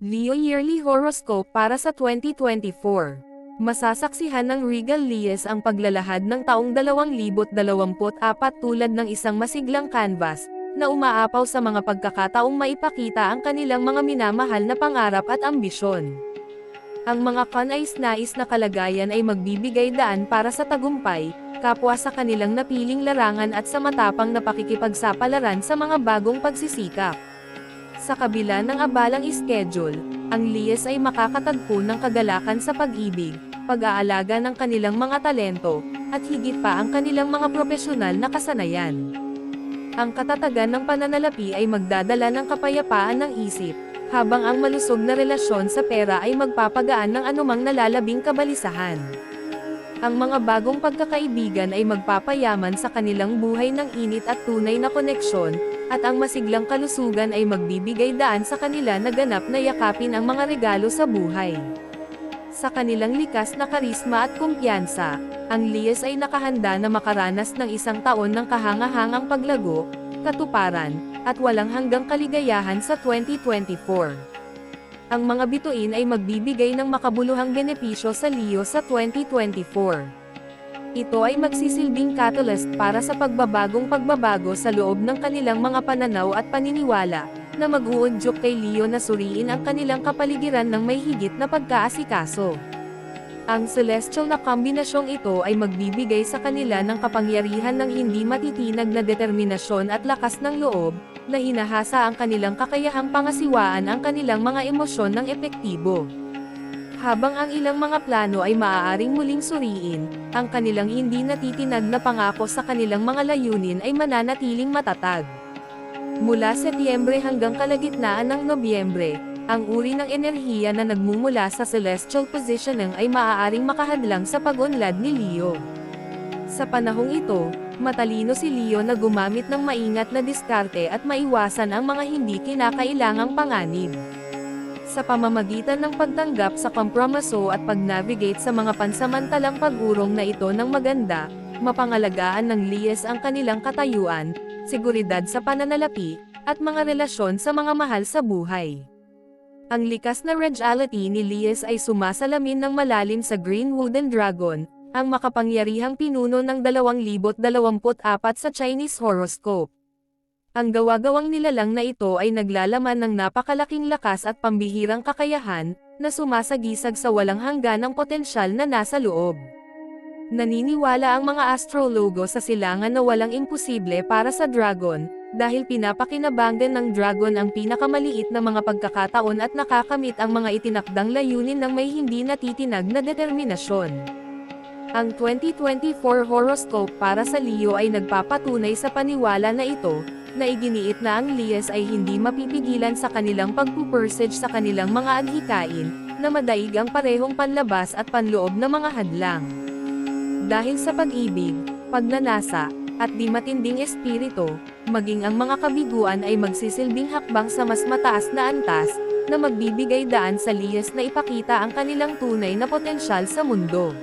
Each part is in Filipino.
Leo Yearly Horoscope para sa 2024. Masasaksihan ng Regal Leas ang paglalahad ng taong 2024 tulad ng isang masiglang canvas, na umaapaw sa mga pagkakataong maipakita ang kanilang mga minamahal na pangarap at ambisyon. Ang mga kanais-nais na kalagayan ay magbibigay daan para sa tagumpay, kapwa sa kanilang napiling larangan at sa matapang na pakikipagsapalaran sa mga bagong pagsisikap. Sa kabila ng abalang schedule, ang Leas ay makakatagpo ng kagalakan sa pag-ibig, pag-aalaga ng kanilang mga talento, at higit pa ang kanilang mga profesional na kasanayan. Ang katatagan ng pananalapi ay magdadala ng kapayapaan ng isip, habang ang malusog na relasyon sa pera ay magpapagaan ng anumang nalalabing kabalisahan. Ang mga bagong pagkakaibigan ay magpapayaman sa kanilang buhay ng init at tunay na koneksyon, at ang masiglang kalusugan ay magbibigay daan sa kanila na ganap na yakapin ang mga regalo sa buhay. Sa kanilang likas na karisma at kumpiyansa, ang Leas ay nakahanda na makaranas ng isang taon ng kahangahangang paglago, katuparan, at walang hanggang kaligayahan sa 2024. Ang mga bituin ay magbibigay ng makabuluhang benepisyo sa Leo sa 2024. Ito ay magsisilbing catalyst para sa pagbabago sa loob ng kanilang mga pananaw at paniniwala, na mag-uudyok kay Leo na suriin ang kanilang kapaligiran ng may higit na pagkaasikaso. Ang celestial na kombinasyong ito ay magbibigay sa kanila ng kapangyarihan ng hindi matitinag na determinasyon at lakas ng loob, na hinahasa ang kanilang kakayahang pangasiwaan ang kanilang mga emosyon ng epektibo. Habang ang ilang mga plano ay maaaring muling suriin, ang kanilang hindi natitinag na pangako sa kanilang mga layunin ay mananatiling matatag. Mula Setyembre hanggang kalagitnaan ng Nobyembre, ang uri ng enerhiya na nagmumula sa celestial positioning ay maaaring makahadlang sa pag-unlad ni Leo. Sa panahong ito, matalino si Leo na gumamit ng maingat na diskarte at maiwasan ang mga hindi kinakailangang panganib. Sa pamamagitan ng pagtanggap sa kompromiso at pag-navigate sa mga pansamantalang pag-urong na ito ng maganda, mapangalagaan ng Leas ang kanilang katayuan, seguridad sa pananalapi, at mga relasyon sa mga mahal sa buhay. Ang likas na regality ni Leas ay sumasalamin ng malalim sa Green Wooden Dragon, ang makapangyarihang pinuno ng 2024 sa Chinese horoscope. Ang gawa-gawang nilalang na ito ay naglalaman ng napakalaking lakas at pambihirang kakayahan, na sumasagisag sa walang hangganang potensyal na nasa loob. Naniniwala ang mga astrologo sa silangan na walang imposible para sa dragon, dahil pinapakinabangan ng dragon ang pinakamaliit na mga pagkakataon at nakakamit ang mga itinakdang layunin ng may hindi natitinag na determinasyon. Ang 2024 horoscope para sa Leo ay nagpapatunay sa paniwala na ito, na iginiit na ang Leas ay hindi mapipigilan sa kanilang pagpupursige sa kanilang mga adhikain, na madaig ang parehong panlabas at panloob na mga hadlang. Dahil sa pag-ibig, pagnanasa, at di matinding espiritu, maging ang mga kabiguan ay magsisilbing hakbang sa mas mataas na antas, na magbibigay daan sa Leas na ipakita ang kanilang tunay na potensyal sa mundo.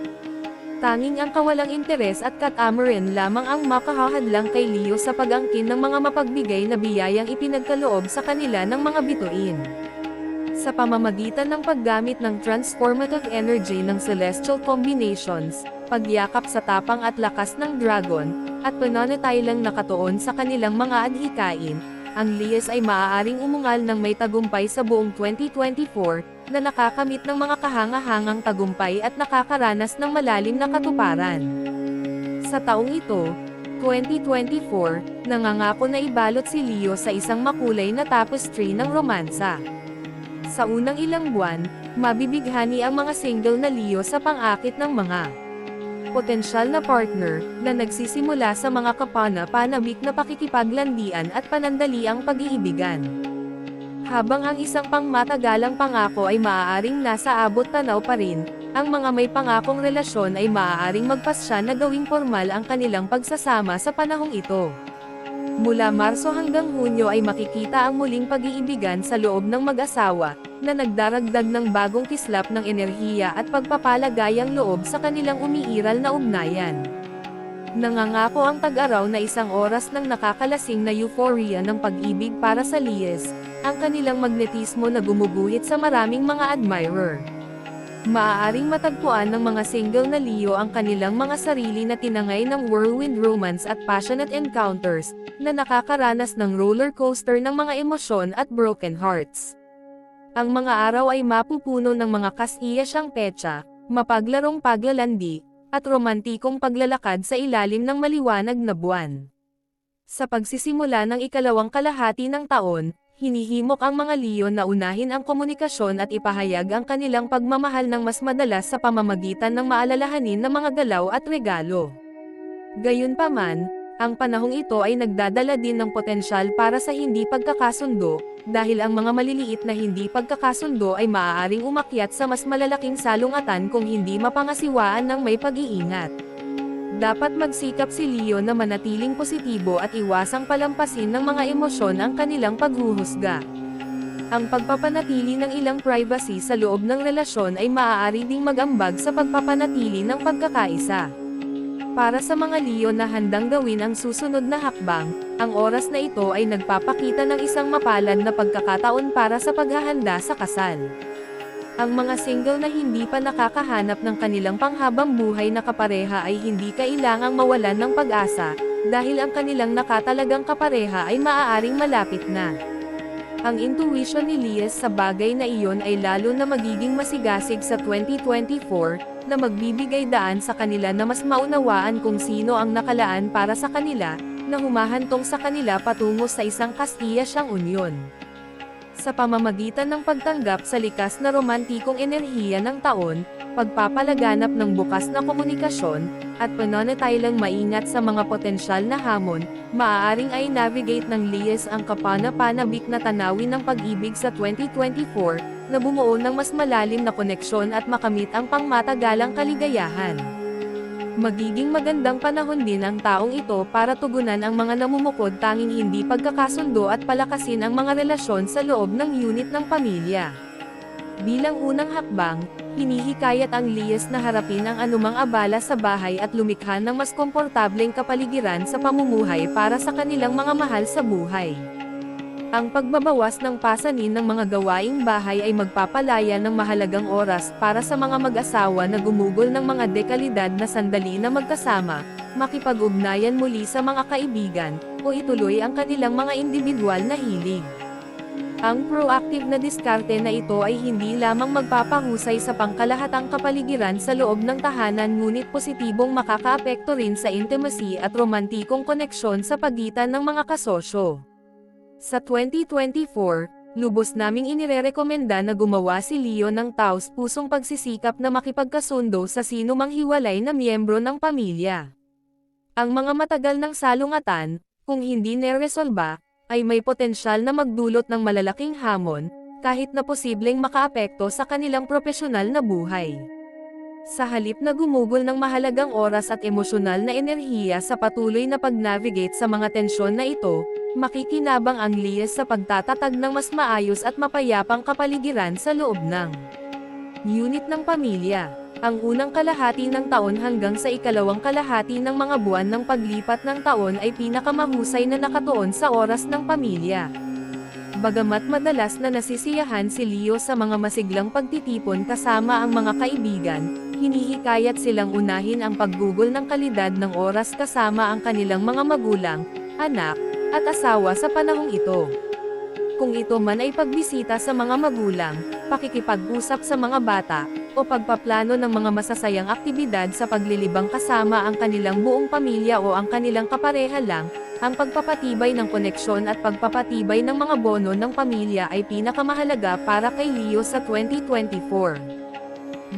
Tanging ang kawalang interes at katamaran lamang ang makahahadlang kay Leo sa pag-angkin ng mga mapagbigay na biyayang ipinagkaloob sa kanila ng mga bituin. Sa pamamagitan ng paggamit ng transformative energy ng celestial combinations, pagyakap sa tapang at lakas ng dragon, at pananatilang nakatuon sa kanilang mga adhikain, ang Leas ay maaaring umungal ng may tagumpay sa buong 2024, na nakakamit ng mga kahangahangang tagumpay at nakakaranas ng malalim na katuparan. Sa taong ito, 2024, nangangako na ibalot si Leo sa isang makulay na tapestry ng romansa. Sa unang ilang buwan, mabibighani ang mga single na Leo sa pang-akit ng mga potensyal na partner, na nagsisimula sa mga kapana-panabik na pakikipaglandian at panandaliang pag-iibigan. Habang ang isang pangmatagalang pangako ay maaaring nasa abot tanaw pa rin, ang mga may pangakong relasyon ay maaaring magpasya na gawing formal ang kanilang pagsasama sa panahong ito. Mula Marso hanggang Hunyo ay makikita ang muling pag-iibigan sa loob ng mag-asawa, na nagdaragdag ng bagong kislap ng enerhiya at pagpapalagayang loob sa kanilang umiiral na ugnayan. Nangangako ang tag-araw na isang oras ng nakakalasing na euphoria ng pag-ibig para sa Leas, ang kanilang magnetismo na gumuguhit sa maraming mga admirer. Maaaring matagpuan ng mga single na Leo ang kanilang mga sarili na tinangay ng whirlwind romance at passionate encounters, na nakakaranas ng roller coaster ng mga emosyon at broken hearts. Ang mga araw ay mapupuno ng mga kasiyasyang petsa, mapaglarong paglalandi, at romantikong paglalakad sa ilalim ng maliwanag na buwan. Sa pagsisimula ng ikalawang kalahati ng taon, hinihimok ang mga Leo na unahin ang komunikasyon at ipahayag ang kanilang pagmamahal ng mas madalas sa pamamagitan ng maalalahanin na mga galaw at regalo. Gayunpaman, ang panahong ito ay nagdadala din ng potensyal para sa hindi pagkakasundo, dahil ang mga maliliit na hindi pagkakasundo ay maaaring umakyat sa mas malalaking salungatan kung hindi mapangasiwaan ng may pag-iingat. Dapat magsikap si Leo na manatiling positibo at iwasang palampasin ng mga emosyon ang kanilang paghuhusga. Ang pagpapanatili ng ilang privacy sa loob ng relasyon ay maaari ding mag-ambag sa pagpapanatili ng pagkakaisa. Para sa mga Leo na handang gawin ang susunod na hakbang, ang oras na ito ay nagpapakita ng isang mapalad na pagkakataon para sa paghahanda sa kasal. Ang mga single na hindi pa nakakahanap ng kanilang panghabang buhay na kapareha ay hindi kailangang mawalan ng pag-asa, dahil ang kanilang nakatalagang kapareha ay maaaring malapit na. Ang intuition ni Lies sa bagay na iyon ay lalo na magiging masigasig sa 2024, na magbibigay daan sa kanila na mas maunawaan kung sino ang nakalaan para sa kanila, na humahantong sa kanila patungo sa isang kastiyasyang unyon. Sa pamamagitan ng pagtanggap sa likas na romantikong enerhiya ng taon, pagpapalaganap ng bukas na komunikasyon, at pananatiling maingat sa mga potensyal na hamon, maaaring ay navigate ng Lies ang kapana-panabik na tanawin ng pag-ibig sa 2024, na bumuo ng mas malalim na koneksyon at makamit ang pangmatagalang kaligayahan. Magiging magandang panahon din ang taong ito para tugunan ang mga namumukod tanging hindi pagkakasundo at palakasin ang mga relasyon sa loob ng unit ng pamilya. Bilang unang hakbang, hinihikayat ang Lies na harapin ang anumang abala sa bahay at lumikha ng mas komportableng kapaligiran sa pamumuhay para sa kanilang mga mahal sa buhay. Ang pagbabawas ng pasanin ng mga gawaing bahay ay magpapalaya ng mahalagang oras para sa mga mag-asawa na gumugol ng mga dekalidad na sandali na magkasama, makipag-ugnayan muli sa mga kaibigan, o ituloy ang kanilang mga individual na hilig. Ang proactive na diskarte na ito ay hindi lamang magpapahusay sa pangkalahatang kapaligiran sa loob ng tahanan ngunit positibong makakaapekto rin sa intimacy at romantikong koneksyon sa pagitan ng mga kasosyo. Sa 2024, lubos naming inirerekomenda na gumawa si Leo ng taos-pusong pagsisikap na makipagkasundo sa sino mang hiwalay na miyembro ng pamilya. Ang mga matagal ng salungatan, kung hindi neresolba, ay may potensyal na magdulot ng malalaking hamon, kahit na posibleng makaapekto sa kanilang propesyonal na buhay. Sa halip na gumugol ng mahalagang oras at emosyonal na enerhiya sa patuloy na pag-navigate sa mga tensyon na ito, makikinabang ang Lies sa pagtatatag ng mas maayos at mapayapang kapaligiran sa loob ng unit ng pamilya. Ang unang kalahati ng taon hanggang sa ikalawang kalahati ng mga buwan ng paglipat ng taon ay pinakamahusay na nakatuon sa oras ng pamilya. Bagamat madalas na nasisiyahan si Leo sa mga masiglang pagtitipon kasama ang mga kaibigan, hinihikayat silang unahin ang paggugol ng kalidad ng oras kasama ang kanilang mga magulang, anak, at asawa sa panahong ito. Kung ito man ay pagbisita sa mga magulang, pakikipag-usap sa mga bata, o pagpaplano ng mga masasayang aktibidad sa paglilibang kasama ang kanilang buong pamilya o ang kanilang kapareha lang, ang pagpapatibay ng koneksyon at pagpapatibay ng mga bono ng pamilya ay pinakamahalaga para kay Leo sa 2024.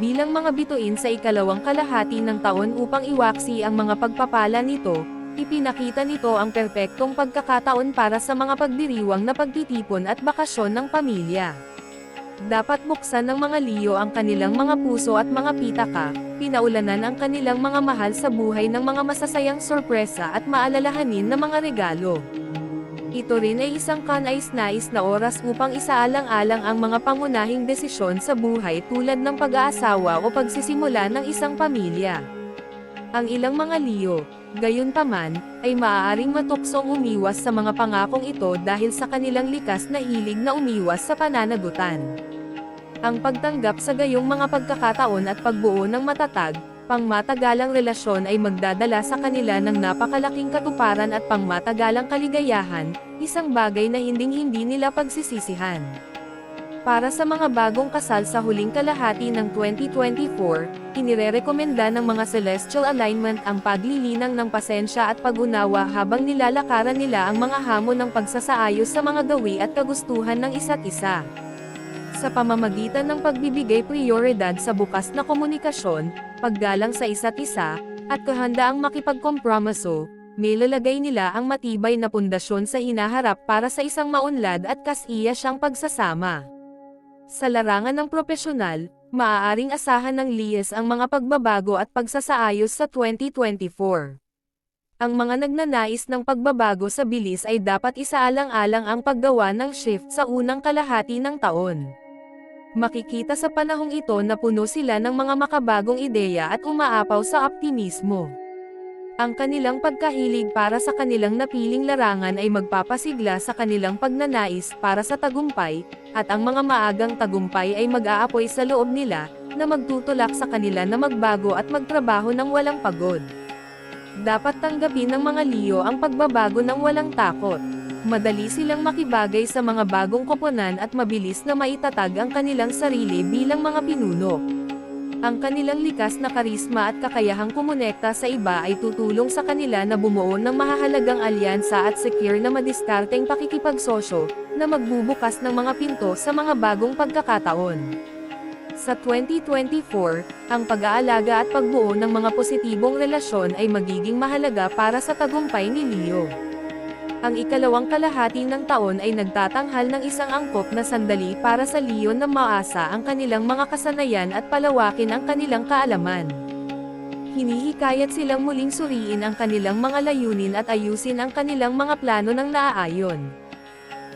Bilang mga bituin sa ikalawang kalahati ng taon upang iwaksi ang mga pagpapala nito, ipinakita nito ang perpektong pagkakataon para sa mga pagdiriwang na pagtitipon at bakasyon ng pamilya. Dapat buksan ng mga Leo ang kanilang mga puso at mga pitaka, pinaulanan ang kanilang mga mahal sa buhay ng mga masasayang sorpresa at maalalahanin na mga regalo. Ito rin ay isang kanais-nais na oras upang isaalang-alang ang mga pangunahing desisyon sa buhay tulad ng pag-aasawa o pagsisimula ng isang pamilya. Ang ilang mga Leo, Gayunpaman, ay maaaring matuksong umiwas sa mga pangakong ito dahil sa kanilang likas na hilig na umiwas sa pananagutan. Ang pagtanggap sa gayong mga pagkakataon at pagbuo ng matatag, pangmatagalang relasyon ay magdadala sa kanila ng napakalaking katuparan at pangmatagalang kaligayahan, isang bagay na hinding-hindi nila pagsisisihan. Para sa mga bagong kasal sa huling kalahati ng 2024, inirerekomenda ng mga celestial alignment ang paglilinang ng pasensya at pag-unawa habang nilalakaran nila ang mga hamon ng pagsasaayos sa mga gawi at kagustuhan ng isa't isa. Sa pamamagitan ng pagbibigay prioridad sa bukas na komunikasyon, paggalang sa isa't isa, at kahandaang makipagkompromiso, nilalagay nila ang matibay na pundasyon sa hinaharap para sa isang maunlad at kasiyasang pagsasama. Sa larangan ng propesyonal, maaaring asahan ng liyes ang mga pagbabago at pagsasaayos sa 2024. Ang mga nagnanais ng pagbabago sa bilis ay dapat isaalang-alang ang paggawa ng shift sa unang kalahati ng taon. Makikita sa panahong ito na puno sila ng mga makabagong ideya at umaapaw sa optimismo. Ang kanilang pagkahilig para sa kanilang napiling larangan ay magpapasigla sa kanilang pagnanais para sa tagumpay, at ang mga maagang tagumpay ay mag-aapoy sa loob nila, na magtutulak sa kanila na magbago at magtrabaho ng walang pagod. Dapat tanggapin ng mga Leo ang pagbabago ng walang takot. Madali silang makibagay sa mga bagong koponan at mabilis na maitatag ang kanilang sarili bilang mga pinuno. Ang kanilang likas na karisma at kakayahang kumonekta sa iba ay tutulong sa kanila na bumuo ng mahahalagang alyansa at secure na madiskarteng pakikipagsosyo, na magbubukas ng mga pinto sa mga bagong pagkakataon. Sa 2024, ang pag-aalaga at pagbuo ng mga positibong relasyon ay magiging mahalaga para sa tagumpay ni Leo. Ang ikalawang kalahati ng taon ay nagtatanghal ng isang angkop na sandali para sa Leo na maasa ang kanilang mga kasanayan at palawakin ang kanilang kaalaman. Hinihikayat silang muling suriin ang kanilang mga layunin at ayusin ang kanilang mga plano ng naaayon.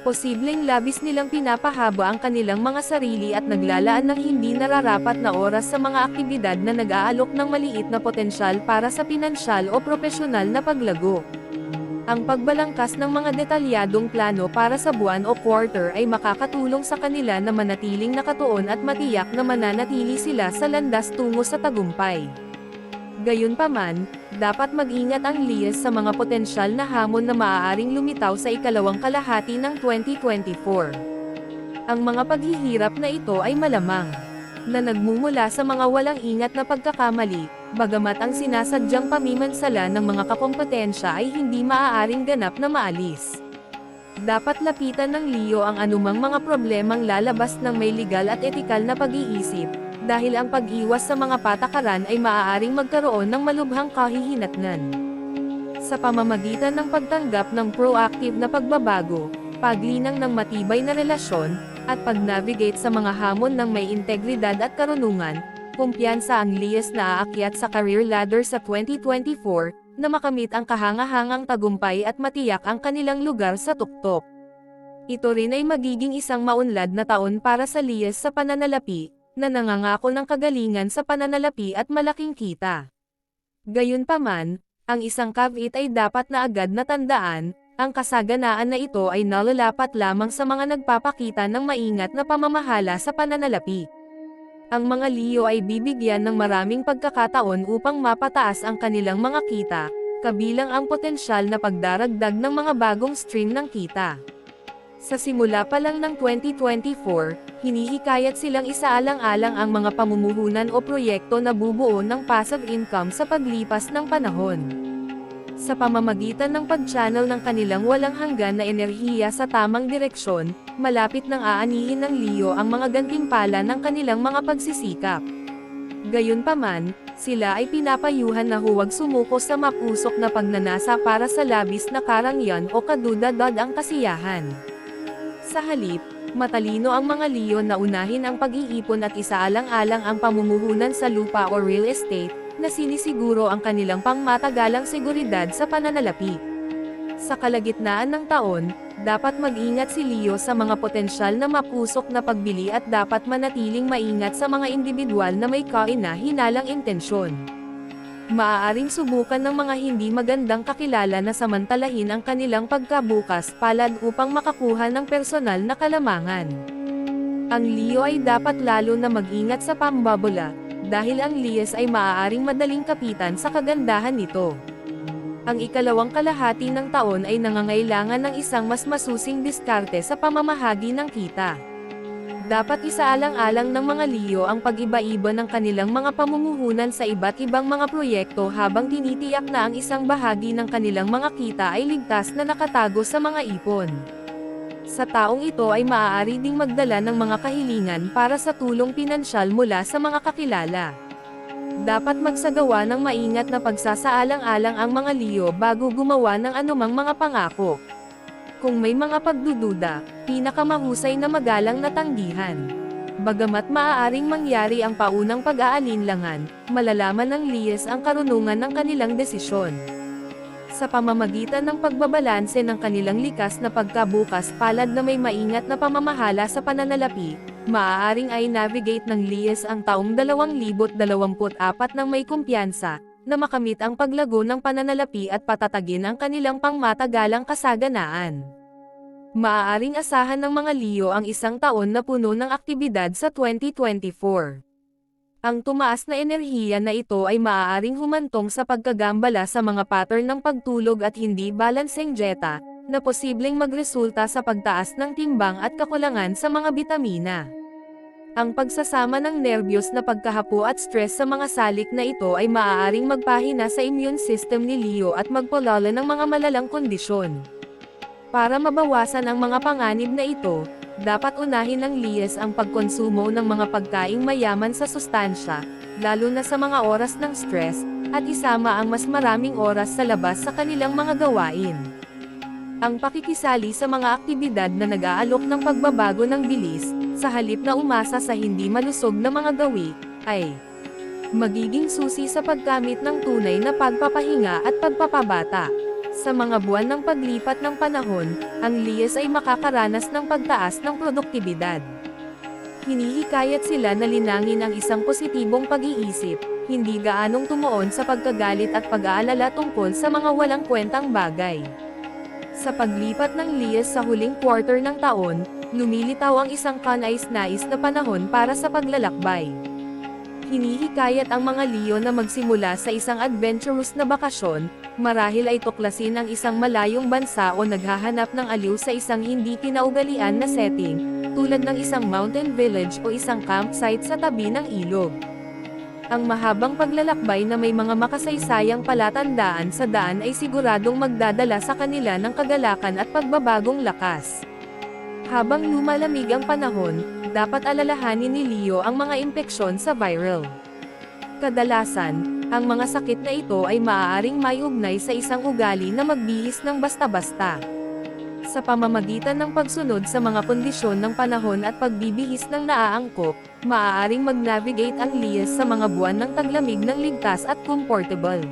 Posibleng labis nilang pinapahaba ang kanilang mga sarili at naglalaan ng hindi nararapat na oras sa mga aktibidad na nag-aalok ng maliit na potensyal para sa pinansyal o propesyonal na paglago. Ang pagbalangkas ng mga detalyadong plano para sa buwan o quarter ay makakatulong sa kanila na manatiling nakatuon at matiyak na mananatili sila sa landas tungo sa tagumpay. Gayunpaman, dapat mag-ingat ang liyes sa mga potensyal na hamon na maaaring lumitaw sa ikalawang kalahati ng 2024. Ang mga paghihirap na ito ay malamang na nagmumula sa mga walang ingat na pagkakamali, bagamat ang sinasadyang pamimansala ng mga kakompetensya ay hindi maaaring ganap na maalis. Dapat lapitan ng Leo ang anumang mga problemang lalabas ng may legal at etikal na pag-iisip, dahil ang pag-iwas sa mga patakaran ay maaaring magkaroon ng malubhang kahihinatnan. Sa pamamagitan ng pagtanggap ng proactive na pagbabago, paglinang ng matibay na relasyon, at pag-navigate sa mga hamon ng may integridad at karunungan, kumpiyansa ang liyes na aakyat sa career ladder sa 2024, na makamit ang kahangahangang tagumpay at matiyak ang kanilang lugar sa tuktok. Ito rin ay magiging isang maunlad na taon para sa liyes sa pananalapi, na nangangako ng kagalingan sa pananalapi at malaking kita. Gayunpaman, ang isang caveat ay dapat na agad na tandaan, ang kasaganaan na ito ay nalalapat lamang sa mga nagpapakita ng maingat na pamamahala sa pananalapi. Ang mga Leo ay bibigyan ng maraming pagkakataon upang mapataas ang kanilang mga kita, kabilang ang potensyal na pagdaragdag ng mga bagong stream ng kita. Sa simula pa lang ng 2024, hinihikayat silang isaalang-alang ang mga pamumuhunan o proyekto na bubuo ng passive income sa paglipas ng panahon. Sa pamamagitan ng pag-channel ng kanilang walang hanggan na enerhiya sa tamang direksyon, malapit nang aanihin ng Leo ang mga gantimpala ng kanilang mga pagsisikap. Gayunpaman, sila ay pinapayuhan na huwag sumuko sa mapusok na pagnanasa para sa labis na karangyan o kadudad ang kasiyahan. Sa halip, matalino ang mga Leo na unahin ang pag-iipon at isaalang-alang ang pamumuhunan sa lupa o real estate, na sinisiguro ang kanilang pangmatagalang seguridad sa pananalapi. Sa kalagitnaan ng taon, dapat mag-ingat si Leo sa mga potensyal na mapusok na pagbili at dapat manatiling maingat sa mga individual na may kaina-hinalang intensyon. Maaaring subukan ng mga hindi magandang kakilala na samantalahin ang kanilang pagkabukas palad upang makakuha ng personal na kalamangan. Ang Leo ay dapat lalo na mag-ingat sa pambabula, dahil ang Liyes ay maaaring madaling kapitan sa kagandahan nito. Ang ikalawang kalahati ng taon ay nangangailangan ng isang mas masusing diskarte sa pamamahagi ng kita. Dapat isaalang-alang ng mga Leo ang pag-iba-iba ng kanilang mga pamumuhunan sa iba't ibang mga proyekto habang tinitiyak na ang isang bahagi ng kanilang mga kita ay ligtas na nakatago sa mga ipon. Sa taong ito ay maaari ding magdala ng mga kahilingan para sa tulong pinansyal mula sa mga kakilala. Dapat magsagawa ng maingat na pagsasaalang-alang ang mga Leo bago gumawa ng anumang mga pangako. Kung may mga pagdududa, pinakamahusay na magalang na tanggihan. Bagamat maaaring mangyari ang paunang pag-aalinlangan, malalaman ng Liyes ang karunungan ng kanilang desisyon. Sa pamamagitan ng pagbabalanse ng kanilang likas na pagkabukas palad na may maingat na pamamahala sa pananalapi, maaaring ay navigate ng Liyes ang taong 2024 ng may kumpiyansa, na makamit ang paglago ng pananalapi at patatagin ang kanilang pangmatagalang kasaganaan. Maaaring asahan ng mga Leo ang isang taon na puno ng aktibidad sa 2024. Ang tumaas na enerhiya na ito ay maaaring humantong sa pagkagambala sa mga pattern ng pagtulog at hindi balanseng dieta, na posibleng magresulta sa pagtaas ng timbang at kakulangan sa mga bitamina. Ang pagsasama ng nerbiyos na pagkahapo at stress sa mga salik na ito ay maaaring magpahina sa immune system ni Leo at magpalala ng mga malalang kondisyon. Para mabawasan ang mga panganib na ito, dapat unahin ng Liyes ang pagkonsumo ng mga pagkaing mayaman sa sustansya, lalo na sa mga oras ng stress, at isama ang mas maraming oras sa labas sa kanilang mga gawain. Ang pakikisali sa mga aktibidad na nag-aalok ng pagbabago ng bilis, sa halip na umasa sa hindi malusog na mga gawi, ay magiging susi sa paggamit ng tunay na pagpapahinga at pagpapabata. Sa mga buwan ng paglipat ng panahon, ang Liyes ay makakaranas ng pagtaas ng produktibidad. Hinihikayat sila na linangin ang isang positibong pag-iisip, hindi gaanong tumuon sa pagkagalit at pag-aalala tungkol sa mga walang kwentang bagay. Sa paglipat ng Liyes sa huling quarter ng taon, lumilitaw ang isang kanais-nais na panahon para sa paglalakbay. Hinihikayat ang mga Leo na magsimula sa isang adventurous na bakasyon, marahil ay tuklasin ang isang malayong bansa o naghahanap ng aliw sa isang hindi kinaugalian na setting, tulad ng isang mountain village o isang campsite sa tabi ng ilog. Ang mahabang paglalakbay na may mga makasaysayang palatandaan sa daan ay siguradong magdadala sa kanila ng kagalakan at pagbabagong lakas. Habang lumalamig ang panahon, dapat alalahanin ni Leo ang mga impeksyon sa viral. Kadalasan, ang mga sakit na ito ay maaaring may ugnay sa isang ugali na magbihis ng basta-basta. Sa pamamagitan ng pagsunod sa mga kondisyon ng panahon at pagbibihis ng naaangkop, maaaring mag-navigate ang Liyes sa mga buwan ng taglamig ng ligtas at comfortable.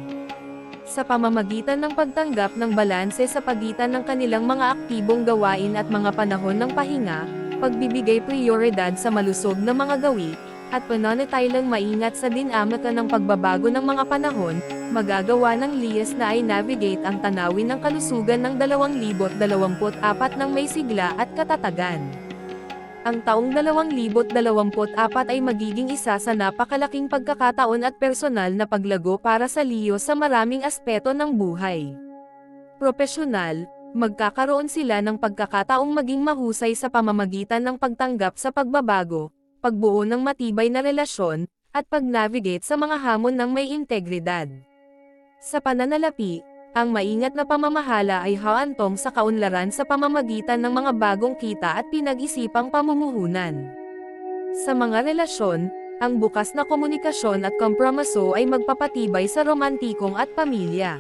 Sa pamamagitan ng pagtanggap ng balanse sa pagitan ng kanilang mga aktibong gawain at mga panahon ng pahinga, pagbibigay prioridad sa malusog na mga gawi, at pananatiling maingat sa dinamika ng pagbabago ng mga panahon, magagawa ng Liyes na ay navigate ang tanawin ng kalusugan ng 2024 ng may sigla at katatagan. Ang taong 2024 ay magiging isa sa napakalaking pagkakataon at personal na paglago para sa Leo sa maraming aspeto ng buhay. Propesyonal, magkakaroon sila ng pagkakataong maging mahusay sa pamamagitan ng pagtanggap sa pagbabago, pagbuo ng matibay na relasyon, at pag-navigate sa mga hamon ng may integridad. Sa pananalapi, ang maingat na pamamahala ay haantong sa kaunlaran sa pamamagitan ng mga bagong kita at pinag-isipang pamumuhunan. Sa mga relasyon, ang bukas na komunikasyon at kompromiso ay magpapatibay sa romantikong at pamilya.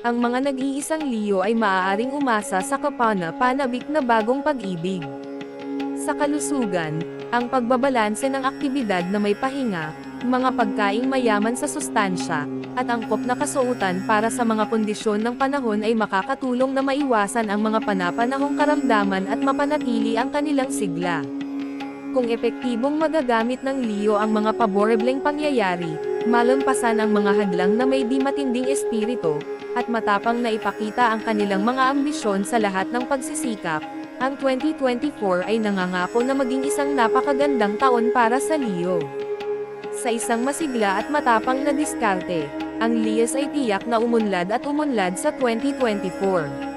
Ang mga nag-iisang Leo ay maaaring umasa sa kapana-panabik na bagong pag-ibig. Sa kalusugan, ang pagbabalanse ng aktibidad na may pahinga, mga pagkaing mayaman sa sustansya, at angkop na kasuotan para sa mga kondisyon ng panahon ay makakatulong na maiwasan ang mga panapanahong karamdaman at mapanatili ang kanilang sigla. Kung epektibong magagamit ng Leo ang mga paborebleng pangyayari, Malampasan ang mga hadlang na may di matinding espiritu, at matapang na ipakita ang kanilang mga ambisyon sa lahat ng pagsisikap, ang 2024 ay nangangako na maging isang napakagandang taon para sa Leo. Sa isang masigla at matapang na diskarte, ang Leos ay tiyak na umunlad at umunlad sa 2024.